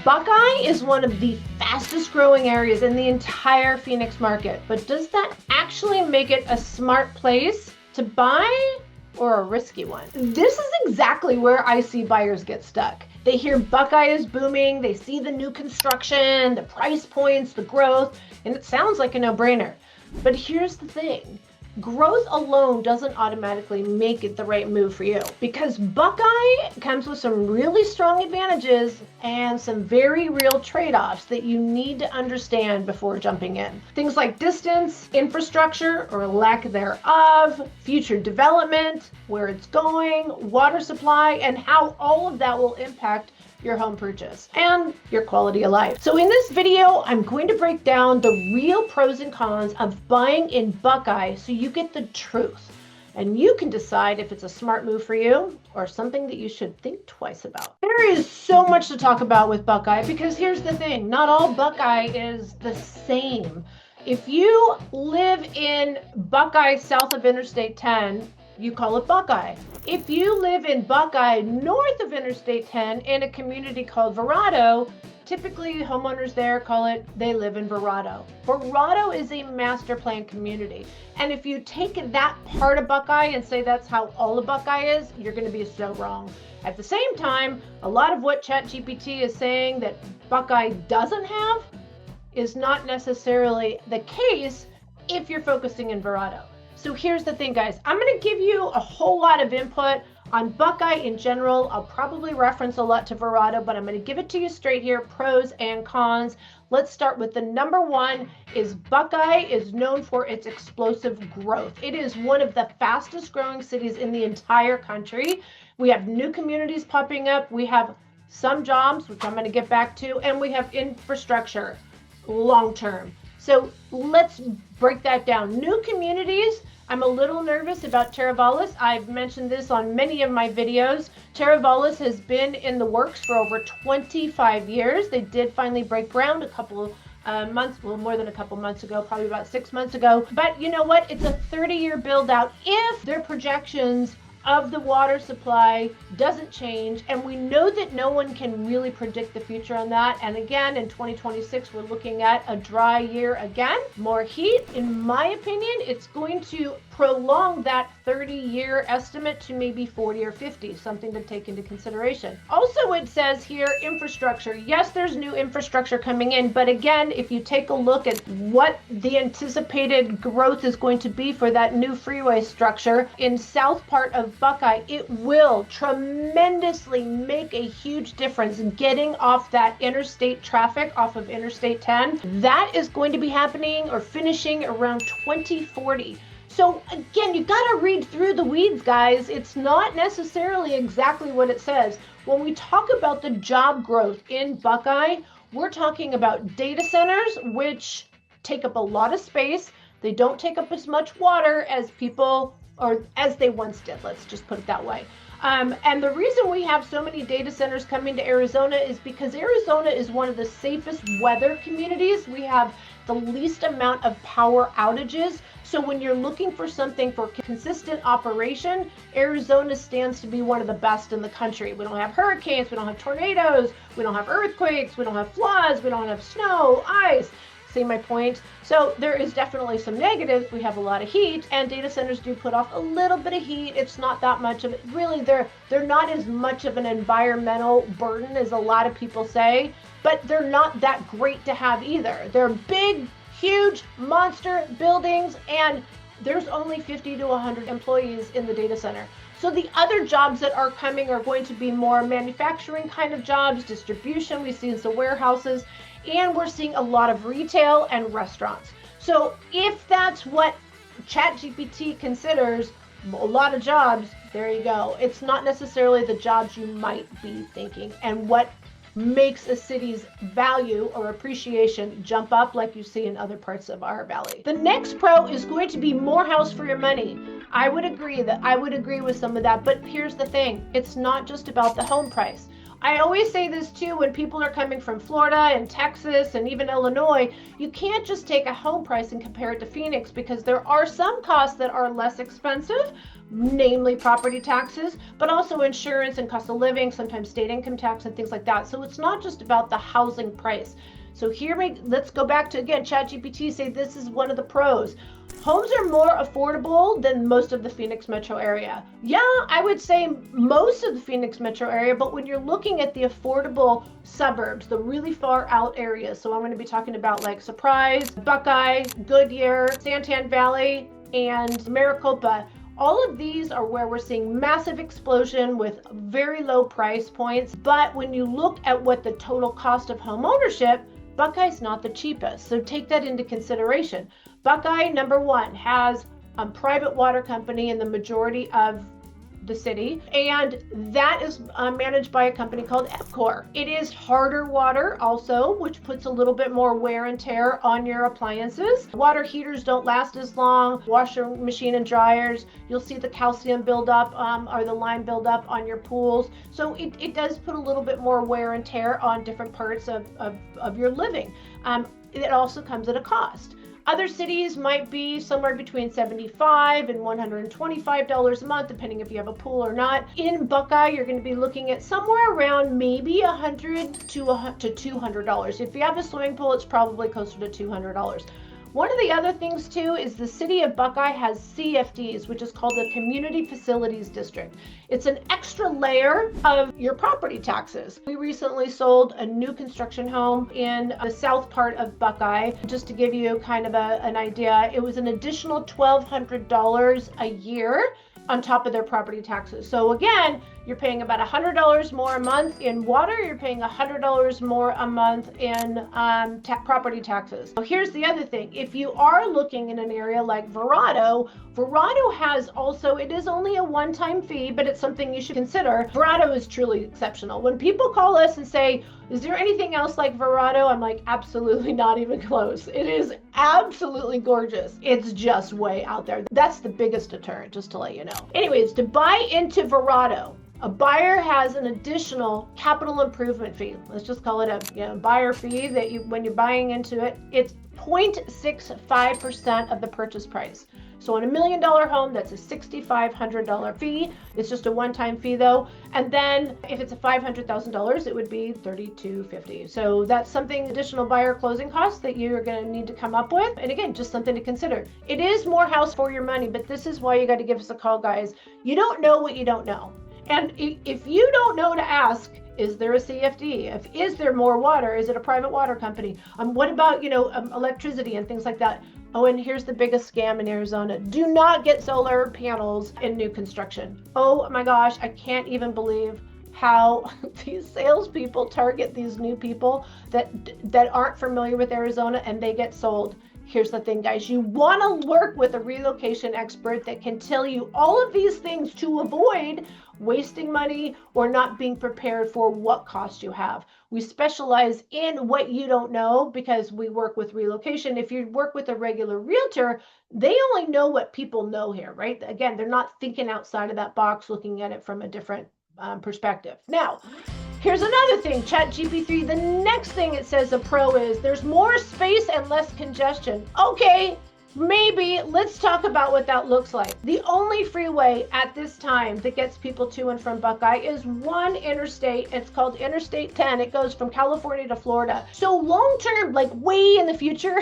Buckeye is one of the fastest growing areas in the entire Phoenix market, but does that actually make it a smart place to buy or a risky one? This is exactly where I see buyers get stuck. They hear Buckeye is booming, they see the new construction, the price points, the growth, and it sounds like a no-brainer. But here's the thing. Growth alone doesn't automatically make it the right move for you, because Buckeye comes with some really strong advantages and some very real trade-offs that you need to understand before jumping in. Things like distance, infrastructure or lack thereof, future development, where it's going, water supply, and how all of that will impact your home purchase and your quality of life. So in this video, I'm going to break down the real pros and cons of buying in Buckeye so you get the truth and you can decide if it's a smart move for you or something that you should think twice about. There is so much to talk about with Buckeye because here's the thing, not all Buckeye is the same. If you live in Buckeye south of Interstate 10, you call it Buckeye. If you live in Buckeye north of Interstate 10 in a community called Verrado, typically homeowners there call it they live in Verrado. Verrado is a master plan community. And if you take that part of Buckeye and say that's how all of Buckeye is, you're going to be so wrong. At the same time, a lot of what ChatGPT is saying that Buckeye doesn't have is not necessarily the case if you're focusing in Verrado. So here's the thing, guys. I'm going to give you a whole lot of input on Buckeye in general. I'll probably reference a lot to Verrado, but I'm going to give it to you straight here, pros and cons. Let's start with the number one is Buckeye is known for its explosive growth. It is one of the fastest growing cities in the entire country. We have new communities popping up. We have some jobs, which I'm going to get back to, and we have infrastructure long term. So let's break that down. New communities, I'm a little nervous about Teravalis. I've mentioned this on many of my videos. Teravalis has been in the works for over 25 years. They did finally break ground a couple of months, well, more than a couple months ago, probably about 6 months ago. But you know what? It's a 30-year build out if their projections of the water supply doesn't change, and we know that no one can really predict the future on that. And again, in 2026, we're looking at a dry year again, more heat. In my opinion, it's going to prolong that 30-year estimate to maybe 40 or 50, something to take into consideration. Also, it says here infrastructure. Yes, there's new infrastructure coming in, but again, if you take a look at what the anticipated growth is going to be for that new freeway structure in south part of Buckeye, it will tremendously make a huge difference in getting off that interstate traffic off of Interstate 10. That is going to be happening or finishing around 2040. So again, you got to read through the weeds, guys. It's not necessarily exactly what it says. When we talk about the job growth in Buckeye, we're talking about data centers, which take up a lot of space. They don't take up as much water as people, or as they once did, let's just put it that way. And the reason we have so many data centers coming to Arizona is because Arizona is one of the safest weather communities. We have the least amount of power outages. So when you're looking for something for consistent operation, Arizona stands to be one of the best in the country. We don't have hurricanes, we don't have tornadoes, we don't have earthquakes, we don't have floods, we don't have snow, ice. See my point? So there is definitely some negatives. We have a lot of heat, and data centers do put off a little bit of heat. It's not that much of it. Really, they're not as much of an environmental burden as a lot of people say, but they're not that great to have either. They're big, huge, monster buildings, and there's only 50 to 100 employees in the data center. So the other jobs that are coming are going to be more manufacturing kind of jobs, distribution. We see some warehouses, and we're seeing a lot of retail and restaurants. So if that's what ChatGPT considers a lot of jobs, there you go. It's not necessarily the jobs you might be thinking and what makes a city's value or appreciation jump up like you see in other parts of our valley. The next pro is going to be more house for your money. I would agree with some of that, but here's the thing. It's not just about the home price. I always say this too when people are coming from Florida and Texas and even Illinois, you can't just take a home price and compare it to Phoenix, because there are some costs that are less expensive, namely property taxes, but also insurance and cost of living, sometimes state income tax and things like that. So it's not just about the housing price. So let's go back to, again, ChatGPT say this is one of the pros. Homes are more affordable than most of the Phoenix metro area. Yeah, I would say most of the Phoenix metro area, but when you're looking at the affordable suburbs, the really far out areas, so I'm going to be talking about like Surprise, Buckeye, Goodyear, Santan Valley, and Maricopa. All of these are where we're seeing massive explosion with very low price points. But when you look at what the total cost of home ownership, Buckeye's not the cheapest. So take that into consideration. Buckeye, number one, has a private water company in the majority of the city, and that is managed by a company called Epcor. It is harder water also, which puts a little bit more wear and tear on your appliances. Water heaters don't last as long. Washer machine and dryers, you'll see the calcium buildup or the lime buildup on your pools. So it does put a little bit more wear and tear on different parts of your living. It also comes at a cost. Other cities might be somewhere between $75 and $125 a month, depending if you have a pool or not. In Buckeye, you're going to be looking at somewhere around maybe $100 to $200. If you have a swimming pool, it's probably closer to $200. One of the other things too is the city of Buckeye has CFDs, which is called the Community Facilities District. It's an extra layer of your property taxes. We recently sold a new construction home in the south part of Buckeye. Just to give you kind of an idea, it was an additional $1,200 a year on top of their property taxes. So again, you're paying about $100 more a month in water, you're paying $100 more a month in property taxes. So here's the other thing. If you are looking in an area like Verrado has also, it is only a one-time fee, but it's something you should consider. Verrado is truly exceptional. When people call us and say, is there anything else like Verrado? I'm like, absolutely not even close. It is absolutely gorgeous. It's just way out there. That's the biggest deterrent, just to let you know. Anyways, to buy into Verrado, a buyer has an additional capital improvement fee. Let's just call it a buyer fee that when you're buying into it, it's 0.65% of the purchase price. So on $1 million home, that's a $6,500 fee. It's just a one-time fee though. And then if it's a $500,000, it would be $3,250. So that's something, additional buyer closing costs that you're going to need to come up with. And again, just something to consider. It is more house for your money, but this is why you got to give us a call, guys. You don't know what you don't know. And if you don't know to ask, is there a CFD? Is there more water? Is it a private water company? What about, electricity and things like that? Oh, and here's the biggest scam in Arizona. Do not get solar panels in new construction. Oh my gosh, I can't even believe how these salespeople target these new people that aren't familiar with Arizona, and they get sold. Here's the thing, guys. You want to work with a relocation expert that can tell you all of these things to avoid wasting money or not being prepared for what cost you have. We specialize in what you don't know because we work with relocation. If you work with a regular realtor, they only know what people know here, right? Again, they're not thinking outside of that box, looking at it from a different perspective. Now, here's another thing, ChatGPT. The next thing it says a pro is there's more space and less congestion. Okay, maybe. Let's talk about what that looks like. The only freeway at this time that gets people to and from Buckeye is one interstate. It's called Interstate 10. It goes from California to Florida. So long term, like way in the future,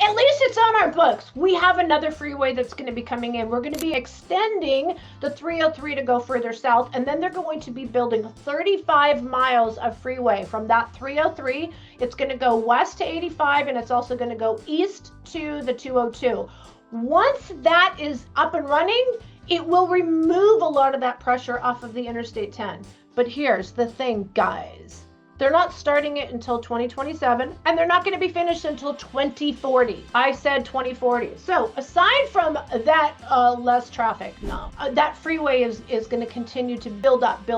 at least it's on our books. We have another freeway that's going to be coming in. We're going to be extending the 303 to go further south, and then they're going to be building 35 miles of freeway from that 303. It's going to go west to 85, and it's also going to go east to the 202. Once that is up and running, it will remove a lot of that pressure off of the Interstate 10. But here's the thing, guys. They're not starting it until 2027, and they're not going to be finished until 2040. I said 2040. So aside from that less traffic, that freeway is going to continue to build up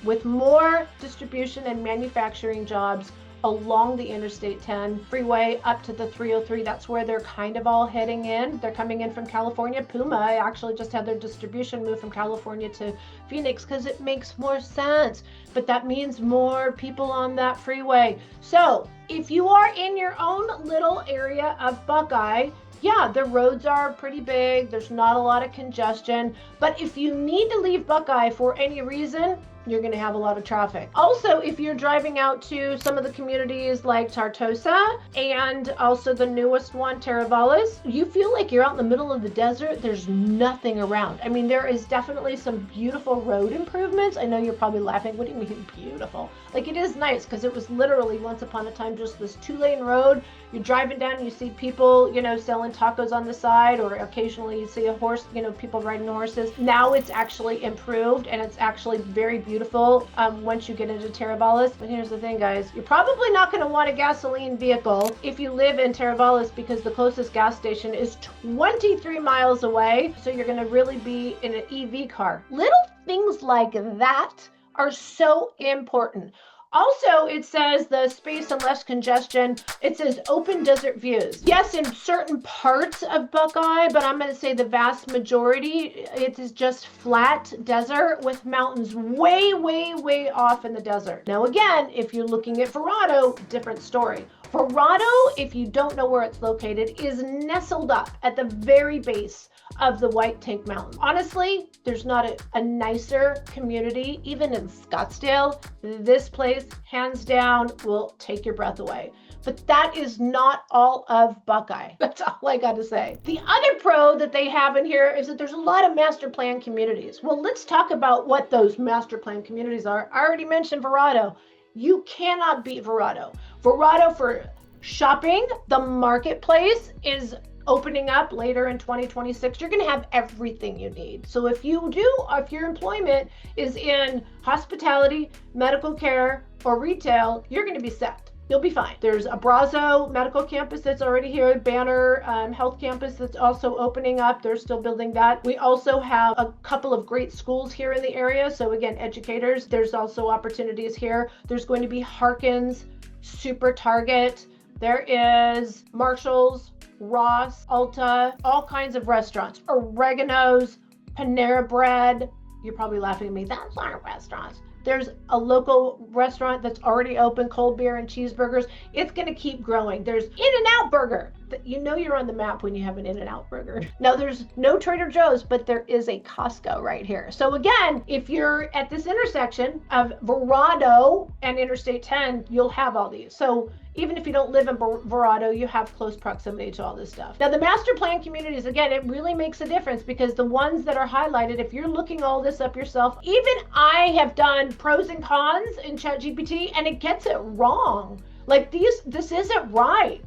with more distribution and manufacturing jobs along the Interstate 10 freeway up to the 303. That's where they're kind of all heading in. They're coming in from California. Puma actually just had their distribution move from California to Phoenix because it makes more sense. But that means more people on that freeway. So if you are in your own little area of Buckeye, yeah, the roads are pretty big. There's not a lot of congestion. But if you need to leave Buckeye for any reason, you're going to have a lot of traffic. Also, if you're driving out to some of the communities like Tartosa and also the newest one, Teravalis, you feel like you're out in the middle of the desert. There's nothing around. I mean, there is definitely some beautiful road improvements. I know you're probably laughing. What do you mean beautiful? Like, it is nice because it was literally once upon a time just this 2-lane road. You're driving down and you see people, selling tacos on the side, or occasionally you see a horse, people riding horses. Now it's actually improved and it's actually very beautiful once you get into Teravalis. But here's the thing, guys. You're probably not going to want a gasoline vehicle if you live in Teravalis because the closest gas station is 23 miles away. So you're going to really be in an EV car. Little things like that are so important. Also, it says the space and less congestion. It says open desert views. Yes, in certain parts of Buckeye, but I'm going to say the vast majority, it is just flat desert with mountains way, way, way off in the desert. Now, again, if you're looking at Verrado, different story. Verrado, if you don't know where it's located, is nestled up at the very base of the White Tank Mountain. Honestly, there's not a nicer community, even in Scottsdale. This place, hands down, will take your breath away. But that is not all of Buckeye. That's all I got to say. The other pro that they have in here is that there's a lot of master plan communities. Well, let's talk about what those master plan communities are. I already mentioned Verrado. You cannot beat Verrado. Verrado for shopping, the marketplace is opening up later in 2026. You're going to have everything you need. So if your employment is in hospitality, medical care, or retail, you're going to be set. You'll be fine. There's Abrazo Medical Campus that's already here, Banner Health Campus that's also opening up. They're still building that. We also have a couple of great schools here in the area. So again, educators, there's also opportunities here. There's going to be Harkins, Super Target. There is Marshall's, Ross, Ulta, all kinds of restaurants, Oregano's, Panera Bread. You're probably laughing at me. That's not restaurants. There's a local restaurant that's already open, cold beer and cheeseburgers. It's going to keep growing. There's In-N-Out Burger. You know you're on the map when you have an In-N-Out Burger. Now, there's no Trader Joe's, but there is a Costco right here. So again, if you're at this intersection of Verrado and Interstate 10, you'll have all these. So even if you don't live in Verrado, you have close proximity to all this stuff. Now, the master plan communities, again, it really makes a difference because the ones that are highlighted, if you're looking all this up yourself, even I have done pros and cons in ChatGPT and it gets it wrong. Like this isn't right.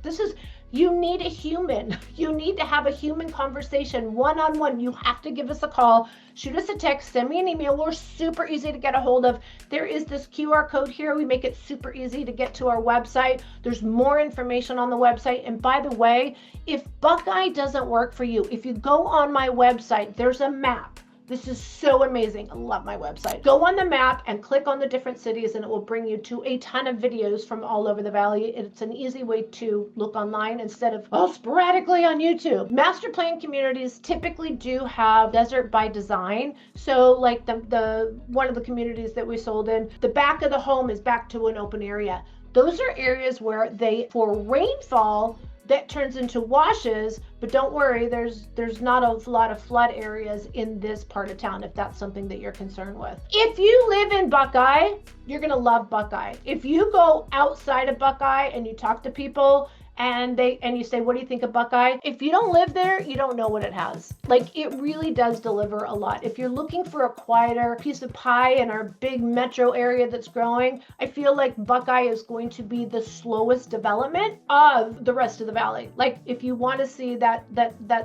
You need a human. You need to have a human conversation one-on-one. You have to give us a call, shoot us a text, send me an email. We're super easy to get a hold of. There is this QR code here. We make it super easy to get to our website. There's more information on the website. And by the way, if Buckeye doesn't work for you, if you go on my website, there's a map. This is so amazing. I love my website. Go on the map and click on the different cities and it will bring you to a ton of videos from all over the valley. It's an easy way to look online instead of sporadically on YouTube. Master plan communities typically do have desert by design. So like the one of the communities that we sold in, the back of the home is back to an open area. Those are areas where for rainfall, that turns into washes, but don't worry, there's not a lot of flood areas in this part of town if that's something that you're concerned with. If you live in Buckeye, you're gonna love Buckeye. If you go outside of Buckeye and you talk to people and you say, what do you think of Buckeye? If you don't live there, you don't know what it has. Like, it really does deliver a lot. If you're looking for a quieter piece of pie in our big metro area that's growing, I feel like Buckeye is going to be the slowest development of the rest of the valley. Like, if you want to see that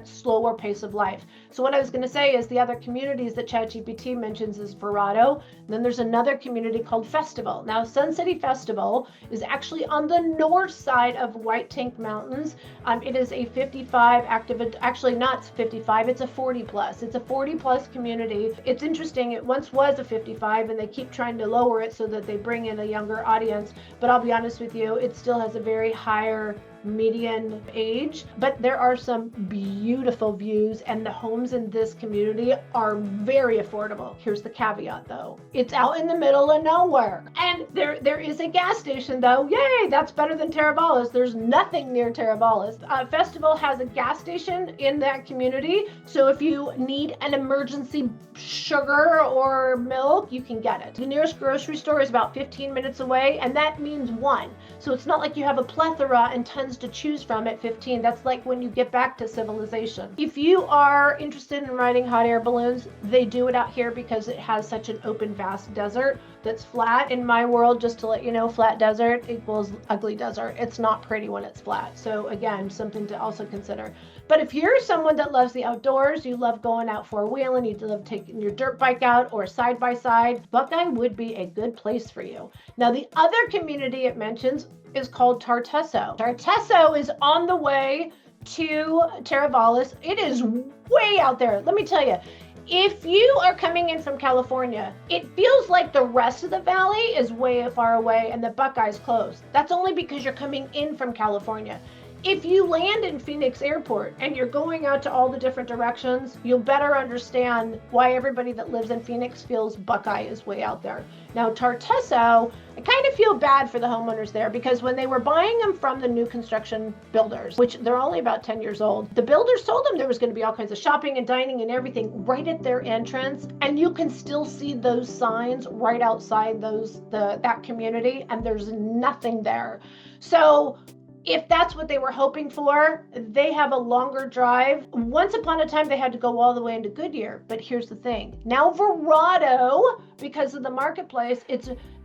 slower pace of life. So what I was going to say is the other communities that ChatGPT mentions is Verrado. And then there's another community called Festival. Now, Sun City Festival is actually on the north side of White Tank Mountains. It is a 55 active, actually not 55, it's a 40 plus. It's a 40 plus community. It's interesting, it once was a 55 and they keep trying to lower it so that they bring in a younger audience. But I'll be honest with you, it still has a very higher median age, but there are some beautiful views and the homes in this community are very affordable. Here's the caveat though. It's out in the middle of nowhere. And there is a gas station though. Yay, that's better than Teravalis. There's nothing near Teravalis. Festival has a gas station in that community. So if you need an emergency sugar or milk, you can get it. The nearest grocery store is about 15 minutes away, and that means one. So it's not like you have a plethora and tons to choose from at 15. That's like when you get back to civilization. If you are interested in riding hot air balloons, they do it out here because it has such an open, vast desert that's flat. In my world, just to let you know, flat desert equals ugly desert. It's not pretty when it's flat. So again, something to also consider. But if you're someone that loves the outdoors, you love going out four-wheeling, you love taking your dirt bike out or side-by-side, Buckeye would be a good place for you. Now, the other community it mentions is called Tartesso. Tartesso is on the way to Teravalis. It is way out there. Let me tell you, if you are coming in from California, it feels like the rest of the valley is way far away and the Buckeye's close. That's only because you're coming in from California. If you land in Phoenix Airport and you're going out to all the different directions, you'll better understand why everybody that lives in Phoenix feels Buckeye is way out there. Now, Tartesso, I kind of feel bad for the homeowners there because when they were buying them from the new construction builders, which they're only about 10 years old, the builders told them there was going to be all kinds of shopping and dining and everything right at their entrance. And you can still see those signs right outside that community, and there's nothing there. So if that's what they were hoping for, they have a longer drive. Once upon a time, they had to go all the way into Goodyear. But here's the thing. Now Verrado, because of the marketplace,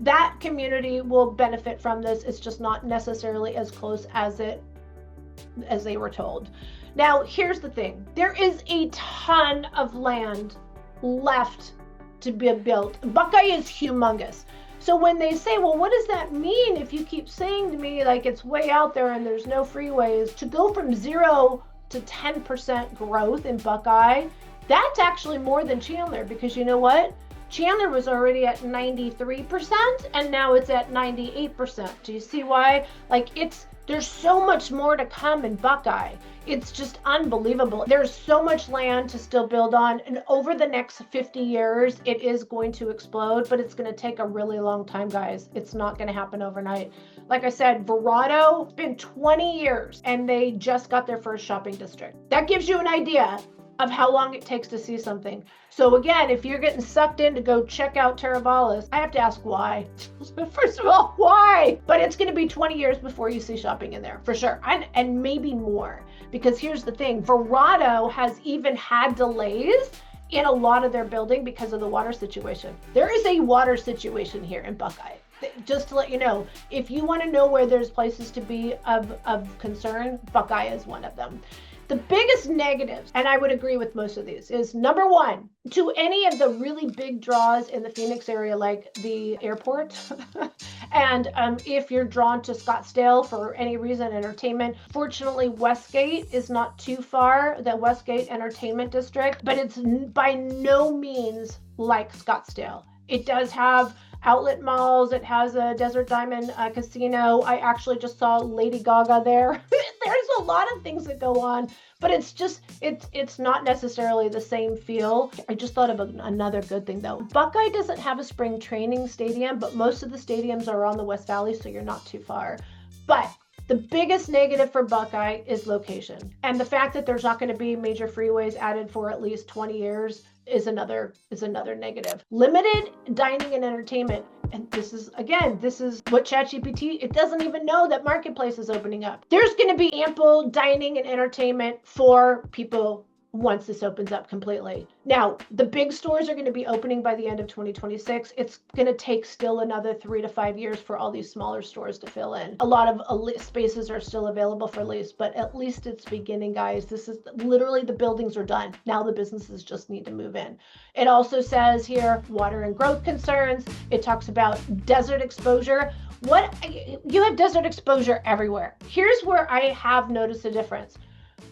that community will benefit from this. It's just not necessarily as close as they were told. Now, here's the thing. There is a ton of land left to be built. Buckeye is humongous. So when they say, well, what does that mean if you keep saying to me like it's way out there and there's no freeways? To go from 0 to 10% growth in Buckeye, that's actually more than Chandler, because you know what? Chandler was already at 93% and now it's at 98%. Do you see why? There's so much more to come in Buckeye. It's just unbelievable. There's so much land to still build on. And over the next 50 years, it is going to explode, but it's going to take a really long time, guys. It's not going to happen overnight. Like I said, Verrado, it's been 20 years and they just got their first shopping district. That gives you an idea of how long it takes to see something. So again, if you're getting sucked in to go check out Teravalis, I have to ask why. First of all, why? But it's going to be 20 years before you see shopping in there, for sure. And maybe more. Because here's the thing, Verrado has even had delays in a lot of their building because of the water situation. There is a water situation here in Buckeye. Just to let you know, if you want to know where there's places to be of concern, Buckeye is one of them. The biggest negatives, and I would agree with most of these, is number one, to any of the really big draws in the Phoenix area, like the airport, and if you're drawn to Scottsdale for any reason, entertainment, fortunately, Westgate is not too far, the Westgate Entertainment District, but it's by no means like Scottsdale. It does have outlet malls. It has a Desert Diamond casino. I actually just saw Lady Gaga there. There's a lot of things that go on, but it's not necessarily the same feel. I just thought of another good thing though. Buckeye doesn't have a spring training stadium, but most of the stadiums are on the West Valley, so you're not too far. But the biggest negative for Buckeye is location. And the fact that there's not going to be major freeways added for at least 20 years is another negative. Limited dining and entertainment. And this is what ChatGPT, it doesn't even know that Marketplace is opening up. There's going to be ample dining and entertainment for people once this opens up completely. Now, the big stores are going to be opening by the end of 2026. It's going to take still another 3 to 5 years for all these smaller stores to fill in. A lot of spaces are still available for lease, but at least it's beginning, guys. This is literally, the buildings are done. Now the businesses just need to move in. It also says here, water and growth concerns. It talks about desert exposure. You have desert exposure everywhere. Here's where I have noticed a difference.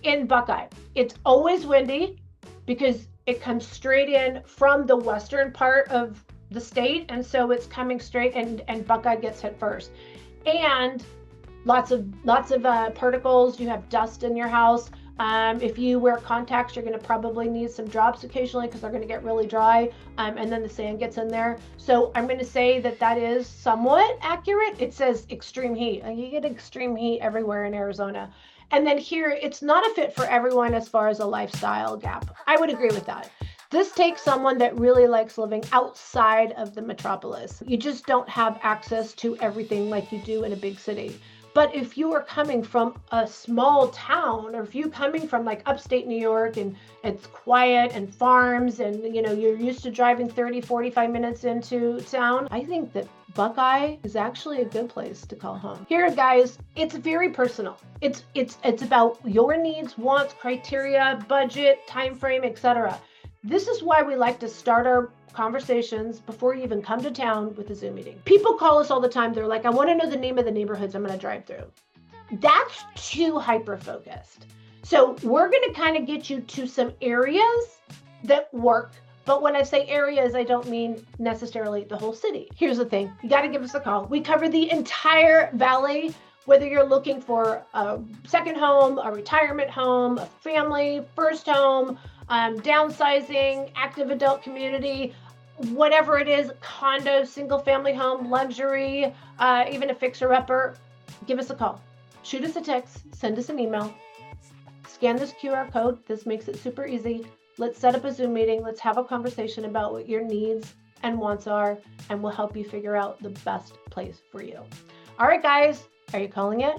In Buckeye, it's always windy because it comes straight in from the western part of the state, and so it's coming straight, and Buckeye gets hit first. And lots of particles. You have dust in your house. If you wear contacts, you're going to probably need some drops occasionally because they're going to get really dry, and then the sand gets in there. So I'm going to say that is somewhat accurate. It says extreme heat. You get extreme heat everywhere in Arizona. And then here, it's not a fit for everyone as far as a lifestyle gap. I would agree with that. This takes someone that really likes living outside of the metropolis. You just don't have access to everything like you do in a big city. But if you are coming from a small town, or if you're coming from like upstate New York and it's quiet and farms and you're used to driving 30, 45 minutes into town, I think that Buckeye is actually a good place to call home. Here, guys, it's very personal. It's about your needs, wants, criteria, budget, time frame, etc. This is why we like to start our conversations before you even come to town with a Zoom meeting. People call us all the time. They're like, I want to know the name of the neighborhoods I'm going to drive through. That's too hyper-focused. So we're going to kind of get you to some areas that work. But when I say areas, I don't mean necessarily the whole city. Here's the thing. You got to give us a call. We cover the entire valley, whether you're looking for a second home, a retirement home, a family, first home, downsizing, active adult community, whatever it is, condo, single family home, luxury, even a fixer-upper, give us a call. Shoot us a text, send us an email, scan this QR code. This makes it super easy. Let's set up a Zoom meeting. Let's have a conversation about what your needs and wants are, and we'll help you figure out the best place for you. All right, guys, are you calling it?